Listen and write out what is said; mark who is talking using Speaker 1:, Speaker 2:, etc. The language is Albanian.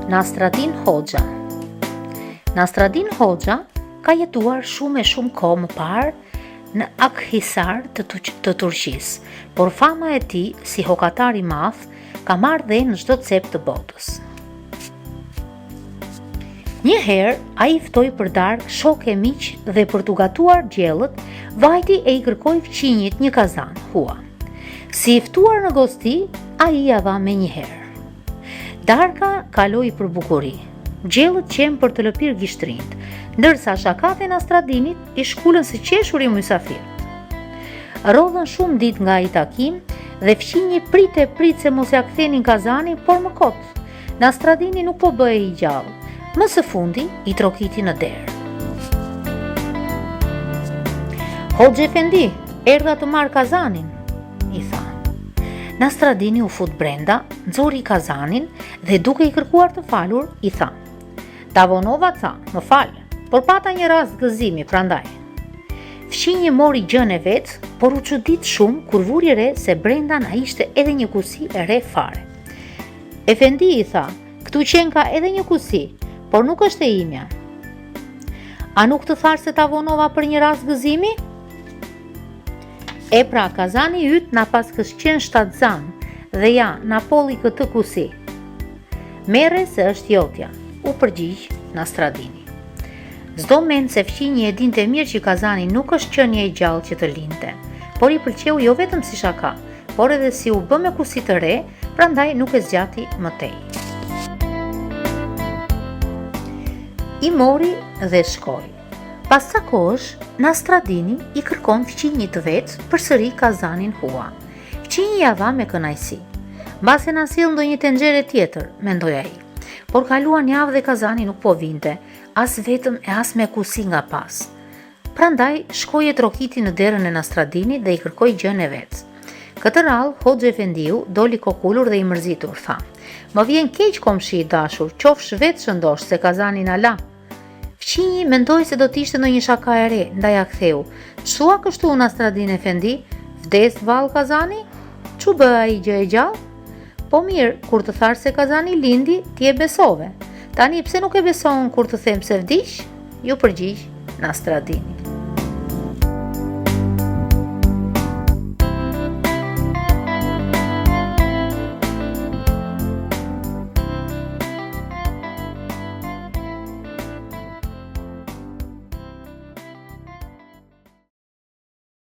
Speaker 1: Nasradin Hoxha. Nasradin Hoxha ka jetuar shumë kohë më parë në Akhisar të Turqisë, por fama e tij si hokatar i madh ka marrë dhe në çdo cep të botës. Një herë ai ftoi për darkë shokë e miq dhe për t'u gatuar gjellët, vajti e i kërkoi fëqinjit një kazan hua. Si i ftuar në gosti, ai ja dha menjëherë. Darka kaloi për bukuri, gjellët qenë për të lëpir gishtrinjt, ndërsa shakat e Nasradinit i shkullën së qeshur i mysafirët. Rodhën shumë ditë nga ai takim dhe fëqinji prit se mos ja kthenin kazanin, por më kot. Nasradini nuk po bëhej i gjallë, më së fundi i trokiti në derë. Hoxha Efendi, erdha të marr kazanin, i tha. Nasradini u fut brenda, nxori kazanin dhe duke i kërkuar të falur, i tha. Tavonova tha, më fal, por pata një rast gëzimi prandaj. Fëqinji mori gjën e vet, por u çudit shumë kur vuri re se brenda na ishte edhe një kusi e re fare. Efendi, i tha, këtu qenë ka edhe një kusi, por nuk është e imja. A nuk të thash se tavonova për një rast gëzimi? E pra, kazani yt na pas kësh qenë shtatzan dhe ja, na polli këtë kusi. Merre se është jotja, u përgjigj Nasradini. Çdo mend se fëqinji e dinte mirë që kazani nuk është qenie i gjallë që të linte, por i pëlqeu jo vetëm si shaka, por edhe si u bë me kusi të re, prandaj nuk e zgjati më tej. I mori dhe shkoi. Pas sa kohësh, Nasradini i kërkon fëqinjit të vet përsëri kazanin hua. Fëqinji ja dha me kënaqësi. Mbase na sill ndonjë tenxhere tjetër, mendoi ai. Por kaluan javë dhe kazani nuk po vinte, as vetëm e as me kusi nga pas. Prandaj shkoi e trokiti në derën e Nasradinit dhe i kërkoi gjën e vet. Këtë rall, Hoxha Efendiu doli kokullur dhe i mërzitur, tha. Më vjen keq komshi i dashur, qofsh vetë shëndosh se kazanin ala. Fëqinji mendoi se do t'ishte ndonjë shaka e re, ndaj a ktheu. Ç'thua kështu Nasradin Efendi? Vdes vallë kazani? Ç'u bë ai gjë e gjallë? Po mirë, kur të thash se kazani lindi, ti e besove. Tani pse nuk e beson kur të them se vdiq? Ju përgjigj Nasradini.